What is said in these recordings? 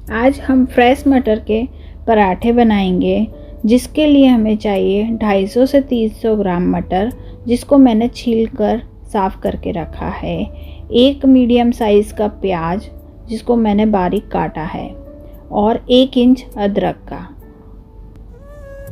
आज हम फ्रेश मटर के पराठे बनाएंगे, जिसके लिए हमें चाहिए 250 से 300 ग्राम मटर, जिसको मैंने छील कर साफ़ करके रखा है। एक मीडियम साइज़ का प्याज, जिसको मैंने बारीक काटा है, और 1 इंच अदरक का।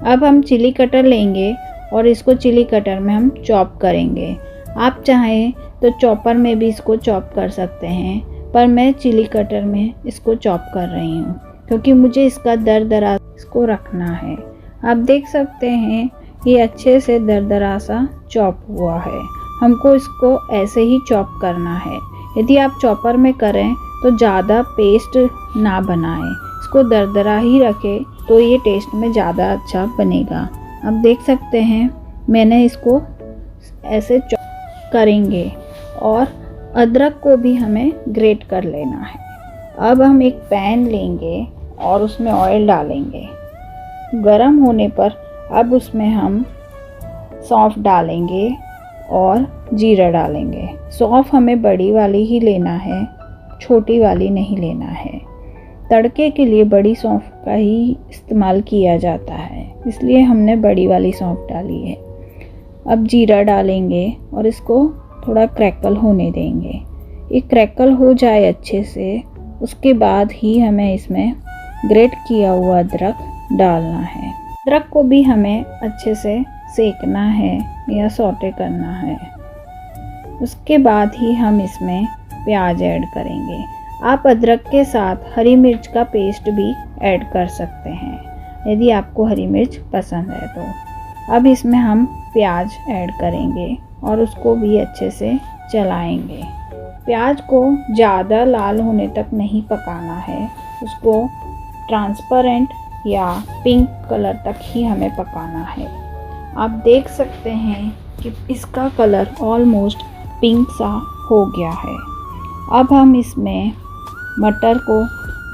अब हम चिली कटर लेंगे और इसको चिली कटर में हम चॉप करेंगे। आप चाहें तो चॉपर में भी इसको चॉप कर सकते हैं, पर मैं चिली कटर में इसको चॉप कर रही हूँ क्योंकि मुझे इसका दरदरा इसको रखना है। आप देख सकते हैं ये अच्छे से दरदरा सा चॉप हुआ है। हमको इसको ऐसे ही चॉप करना है। यदि आप चॉपर में करें तो ज़्यादा पेस्ट ना बनाएं, इसको दरदरा ही रखें तो ये टेस्ट में ज़्यादा अच्छा बनेगा। आप देख सकते हैं मैंने इसको ऐसे चॉप करेंगे और अदरक को भी हमें ग्रेट कर लेना है। अब हम एक पैन लेंगे और उसमें ऑयल डालेंगे। गरम होने पर अब उसमें हम सौंफ डालेंगे और जीरा डालेंगे। सौंफ हमें बड़ी वाली ही लेना है, छोटी वाली नहीं लेना है। तड़के के लिए बड़ी सौंफ का ही इस्तेमाल किया जाता है, इसलिए हमने बड़ी वाली सौंफ डाली है। अब जीरा डालेंगे और इसको थोड़ा क्रैकल होने देंगे। ये क्रैकल हो जाए अच्छे से, उसके बाद ही हमें इसमें ग्रेट किया हुआ अदरक डालना है। अदरक को भी हमें अच्छे से सेकना है या सौटे करना है। उसके बाद ही हम इसमें प्याज ऐड करेंगे। आप अदरक के साथ हरी मिर्च का पेस्ट भी ऐड कर सकते हैं यदि आपको हरी मिर्च पसंद है तो। अब इसमें हम प्याज ऐड करेंगे और उसको भी अच्छे से चलाएंगे। प्याज को ज़्यादा लाल होने तक नहीं पकाना है, उसको ट्रांसपेरेंट या पिंक कलर तक ही हमें पकाना है। आप देख सकते हैं कि इसका कलर ऑलमोस्ट पिंक सा हो गया है। अब हम इसमें मटर को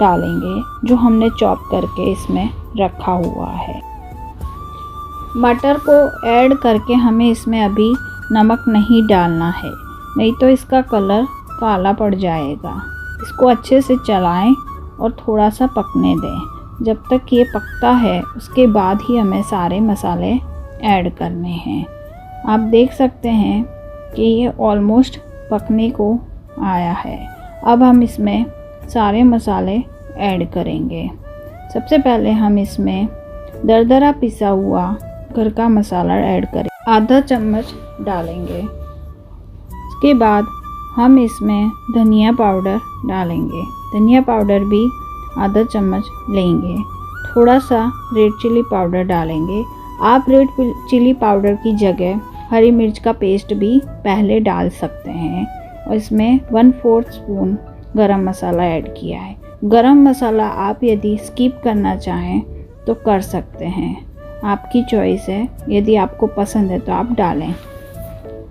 डालेंगे जो हमने चॉप करके इसमें रखा हुआ है। मटर को ऐड करके हमें इसमें अभी नमक नहीं डालना है, नहीं तो इसका कलर काला पड़ जाएगा। इसको अच्छे से चलाएं और थोड़ा सा पकने दें। जब तक ये पकता है उसके बाद ही हमें सारे मसाले ऐड करने हैं। आप देख सकते हैं कि ये ऑलमोस्ट पकने को आया है। अब हम इसमें सारे मसाले ऐड करेंगे। सबसे पहले हम इसमें दरदरा पिसा हुआ घर का मसाला ऐड करें, आधा चम्मच डालेंगे। उसके बाद हम इसमें धनिया पाउडर डालेंगे। धनिया पाउडर भी आधा चम्मच लेंगे। थोड़ा सा रेड चिली पाउडर डालेंगे। आप रेड चिली पाउडर की जगह हरी मिर्च का पेस्ट भी पहले डाल सकते हैं। और इसमें 1/4 स्पून गरम मसाला ऐड किया है। गरम मसाला आप यदि स्किप करना चाहें तो कर सकते हैं, आपकी चॉइस है। यदि आपको पसंद है तो आप डालें।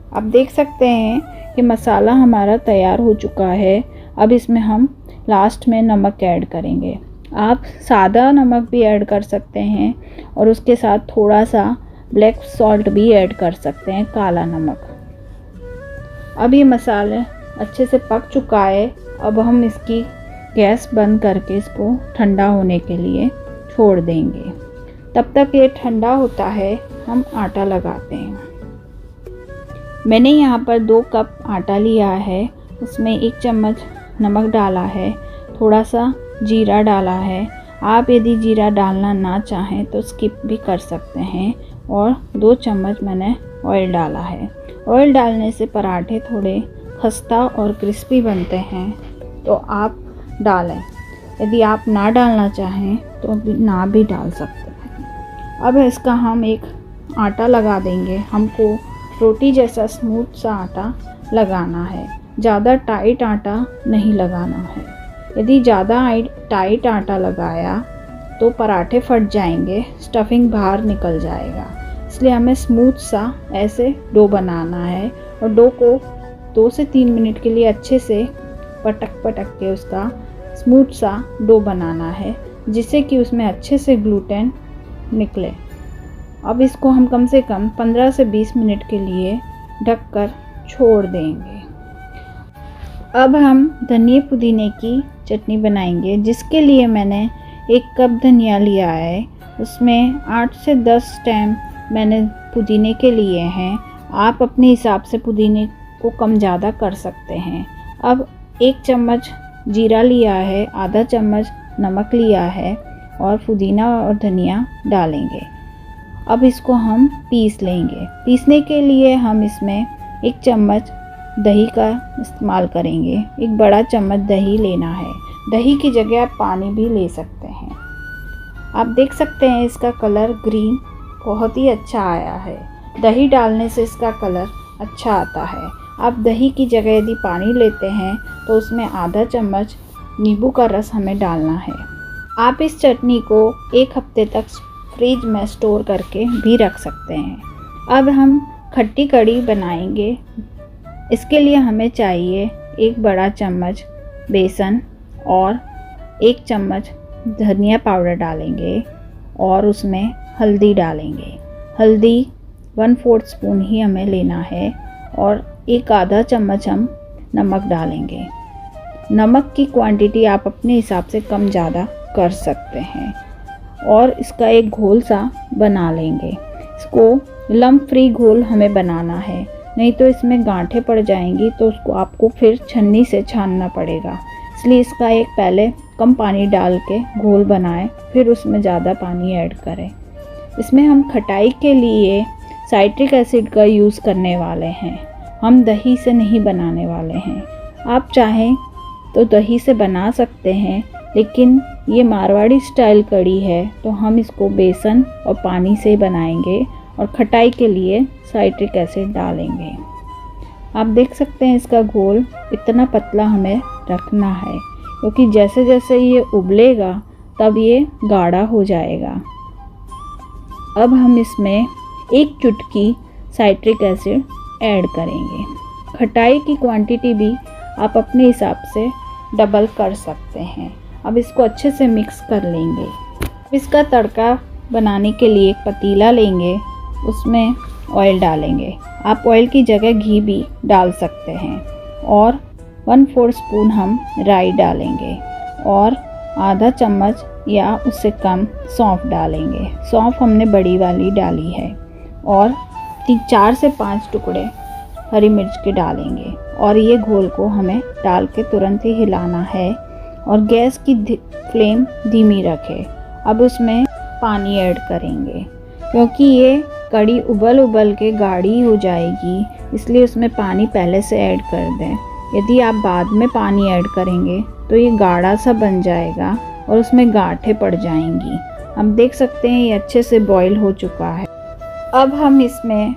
आप देख सकते हैं कि मसाला हमारा तैयार हो चुका है। अब इसमें हम लास्ट में नमक ऐड करेंगे। आप सादा नमक भी ऐड कर सकते हैं और उसके साथ थोड़ा सा ब्लैक सॉल्ट भी ऐड कर सकते हैं, काला नमक। अब ये मसाला अच्छे से पक चुका है। अब हम इसकी गैस बंद करके इसको ठंडा होने के लिए छोड़ देंगे। तब तक ये ठंडा होता है हम आटा लगाते हैं। मैंने यहाँ पर 2 कप आटा लिया है, उसमें 1 चम्मच नमक डाला है, थोड़ा सा जीरा डाला है। आप यदि जीरा डालना ना चाहें तो स्किप भी कर सकते हैं। और 2 चम्मच मैंने ऑयल डाला है। ऑयल डालने से पराठे थोड़े खस्ता और क्रिस्पी बनते हैं, तो आप डालें। यदि आप ना डालना चाहें तो ना भी डाल सकते हैं। अब इसका हम एक आटा लगा देंगे। हमको रोटी जैसा स्मूथ सा आटा लगाना है, ज़्यादा टाइट आटा नहीं लगाना है। यदि ज़्यादा टाइट आटा लगाया तो पराठे फट जाएंगे, स्टफिंग बाहर निकल जाएगा। इसलिए हमें स्मूथ सा ऐसे डो बनाना है और डो को 2 से 3 मिनट के लिए अच्छे से पटक के उसका स्मूथ सा डो बनाना है, जिससे कि उसमें अच्छे से ग्लूटेन निकले। अब इसको हम कम से कम 15 से 20 मिनट के लिए ढककर छोड़ देंगे। अब हम धनिया पुदीने की चटनी बनाएंगे, जिसके लिए मैंने 1 कप धनिया लिया है। उसमें 8 से 10 स्टेम मैंने पुदीने के लिए हैं। आप अपने हिसाब से पुदीने को कम ज़्यादा कर सकते हैं। अब 1 चम्मच जीरा लिया है, आधा चम्मच नमक लिया है और पुदीना और धनिया डालेंगे। अब इसको हम पीस लेंगे। पीसने के लिए हम इसमें 1 चम्मच दही का इस्तेमाल करेंगे। 1 बड़ा चम्मच दही लेना है। दही की जगह आप पानी भी ले सकते हैं। आप देख सकते हैं इसका कलर ग्रीन बहुत ही अच्छा आया है। दही डालने से इसका कलर अच्छा आता है। आप दही की जगह यदि पानी लेते हैं तो उसमें आधा चम्मच नींबू का रस हमें डालना है। आप इस चटनी को 1 हफ्ते तक फ्रिज में स्टोर करके भी रख सकते हैं। अब हम खट्टी कड़ी बनाएंगे। इसके लिए हमें चाहिए 1 बड़ा चम्मच बेसन और 1 चम्मच धनिया पाउडर डालेंगे और उसमें हल्दी डालेंगे। हल्दी 1/4 स्पून ही हमें लेना है और 1 आधा चम्मच हम नमक डालेंगे। नमक की क्वांटिटी आप अपने हिसाब से कम ज़्यादा कर सकते हैं और इसका एक घोल सा बना लेंगे। इसको लम्प फ्री घोल हमें बनाना है, नहीं तो इसमें गांठें पड़ जाएंगी तो उसको आपको फिर छन्नी से छानना पड़ेगा। इसलिए इसका एक पहले कम पानी डाल के घोल बनाएं, फिर उसमें ज़्यादा पानी ऐड करें। इसमें हम खटाई के लिए साइट्रिक एसिड का यूज़ करने वाले हैं। हम दही से नहीं बनाने वाले हैं। आप चाहें तो दही से बना सकते हैं, लेकिन ये मारवाड़ी स्टाइल कड़ी है तो हम इसको बेसन और पानी से बनाएंगे और खटाई के लिए साइट्रिक एसिड डालेंगे। आप देख सकते हैं इसका घोल इतना पतला हमें रखना है, क्योंकि जैसे जैसे ये उबलेगा तब ये गाढ़ा हो जाएगा। अब हम इसमें 1 चुटकी साइट्रिक एसिड ऐड करेंगे। खटाई की क्वांटिटी भी आप अपने हिसाब से डबल कर सकते हैं। अब इसको अच्छे से मिक्स कर लेंगे। इसका तड़का बनाने के लिए एक पतीला लेंगे, उसमें ऑयल डालेंगे। आप ऑयल की जगह घी भी डाल सकते हैं और 1/4 स्पून हम राई डालेंगे और आधा चम्मच या उससे कम सौंफ डालेंगे। सौंफ हमने बड़ी वाली डाली है और 4 से 5 टुकड़े हरी मिर्च के डालेंगे और ये घोल को हमें डाल के तुरंत ही हिलाना है और गैस की फ्लेम धीमी रखें। अब उसमें पानी ऐड करेंगे, क्योंकि ये कड़ी उबल उबल के गाढ़ी हो जाएगी, इसलिए उसमें पानी पहले से ऐड कर दें। यदि आप बाद में पानी ऐड करेंगे तो ये गाढ़ा सा बन जाएगा और उसमें गांठें पड़ जाएंगी। हम देख सकते हैं ये अच्छे से बॉईल हो चुका है। अब हम इसमें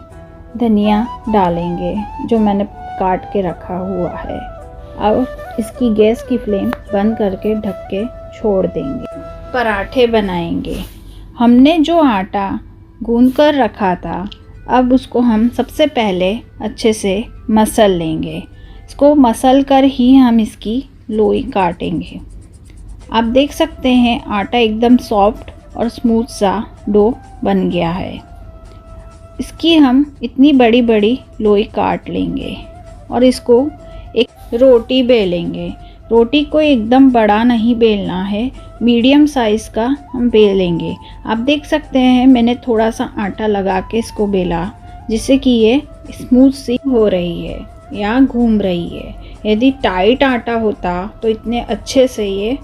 धनिया डालेंगे जो मैंने काट के रखा हुआ है। अब इसकी गैस की फ्लेम बंद करके ढक के छोड़ देंगे। पराठे बनाएंगे। हमने जो आटा गूंद कर रखा था, अब उसको हम सबसे पहले अच्छे से मसल लेंगे। इसको मसल कर ही हम इसकी लोई काटेंगे। आप देख सकते हैं आटा एकदम सॉफ्ट और स्मूथ सा डो बन गया है। इसकी हम इतनी बड़ी बड़ी लोई काट लेंगे और इसको एक रोटी बेलेंगे। रोटी को एकदम बड़ा नहीं बेलना है, मीडियम साइज़ का हम बेलेंगे। आप देख सकते हैं मैंने थोड़ा सा आटा लगा के इसको बेला, जिससे कि ये स्मूथ सी हो रही है या घूम रही है। यदि टाइट आटा होता तो इतने अच्छे से ये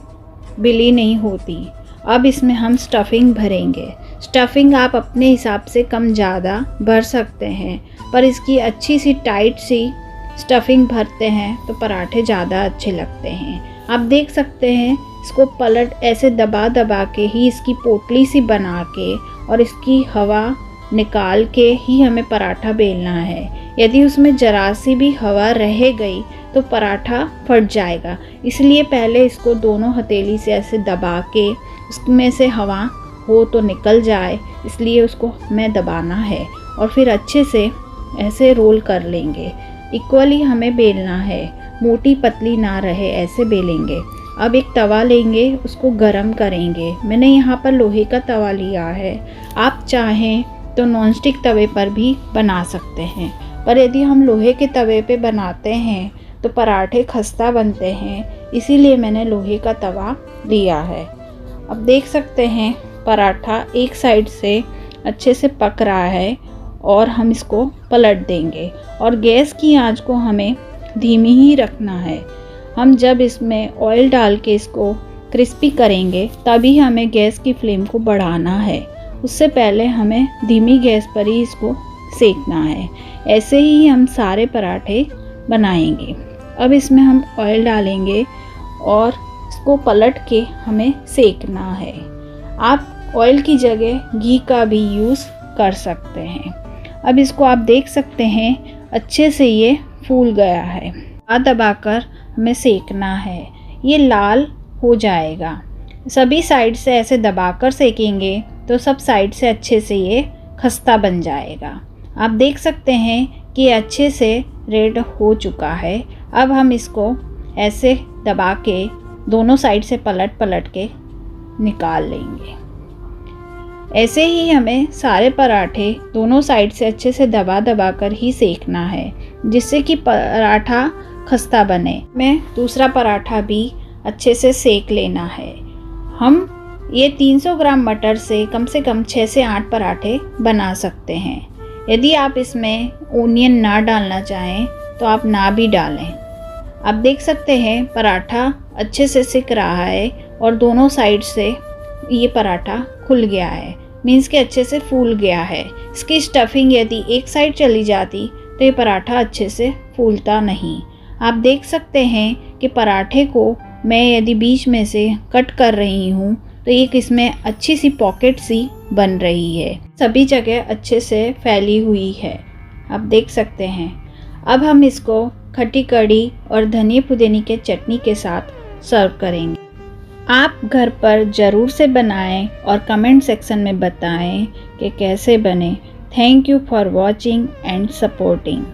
बिली नहीं होती। अब इसमें हम स्टफिंग भरेंगे। स्टफिंग आप अपने हिसाब से कम ज़्यादा भर सकते हैं, पर इसकी अच्छी सी टाइट सी स्टफिंग भरते हैं तो पराठे ज़्यादा अच्छे लगते हैं। आप देख सकते हैं इसको पलट ऐसे दबा दबा के ही इसकी पोटली सी बना के और इसकी हवा निकाल के ही हमें पराठा बेलना है। यदि उसमें जरा सी भी हवा रह गई तो पराठा फट जाएगा। इसलिए पहले इसको दोनों हथेली से ऐसे दबा के उसमें से हवा हो तो निकल जाए, इसलिए उसको हमें दबाना है और फिर अच्छे से ऐसे रोल कर लेंगे। इक्वली हमें बेलना है, मोटी पतली ना रहे, ऐसे बेलेंगे। अब एक तवा लेंगे, उसको गरम करेंगे। मैंने यहाँ पर लोहे का तवा लिया है। आप चाहें तो नॉनस्टिक तवे पर भी बना सकते हैं, पर यदि हम लोहे के तवे पे बनाते हैं तो पराठे खस्ता बनते हैं, इसीलिए मैंने लोहे का तवा लिया है। अब देख सकते हैं पराठा एक साइड से अच्छे से पक रहा है और हम इसको पलट देंगे और गैस की आंच को हमें धीमी ही रखना है। हम जब इसमें ऑयल डाल के इसको क्रिस्पी करेंगे तभी हमें गैस की फ्लेम को बढ़ाना है, उससे पहले हमें धीमी गैस पर ही इसको सेकना है। ऐसे ही हम सारे पराठे बनाएंगे। अब इसमें हम ऑयल डालेंगे और इसको पलट के हमें सेकना है। आप ऑयल की जगह घी का भी यूज़ कर सकते हैं। अब इसको आप देख सकते हैं अच्छे से ये फूल गया है। दबाकर हमें सेकना है, ये लाल हो जाएगा। सभी साइड से ऐसे दबाकर सेकेंगे तो सब साइड से अच्छे से ये खस्ता बन जाएगा। आप देख सकते हैं कि ये अच्छे से रेड हो चुका है। अब हम इसको ऐसे दबा के दोनों साइड से पलट पलट के निकाल लेंगे। ऐसे ही हमें सारे पराठे दोनों साइड से अच्छे से दबा दबा कर ही सेकना है, जिससे कि पराठा खस्ता बने। मैं दूसरा पराठा भी अच्छे से सेक लेना है। हम ये 300 ग्राम मटर से कम 6 से 8 पराठे बना सकते हैं। यदि आप इसमें ओनियन ना डालना चाहें तो आप ना भी डालें। आप देख सकते हैं पराठा अच्छे से सिक रहा है और दोनों साइड से ये पराठा खुल गया है, मीन्स कि अच्छे से फूल गया है। इसकी स्टफिंग यदि एक साइड चली जाती तो ये पराठा अच्छे से फूलता नहीं। आप देख सकते हैं कि पराठे को मैं यदि बीच में से कट कर रही हूँ तो एक इसमें अच्छी सी पॉकेट सी बन रही है, सभी जगह अच्छे से फैली हुई है। आप देख सकते हैं। अब हम इसको खट्टी कड़ी और धनिया पुदीने के चटनी के साथ सर्व करेंगे। आप घर पर ज़रूर से बनाएं और कमेंट सेक्शन में बताएं कि कैसे बने। Thank you for watching and supporting.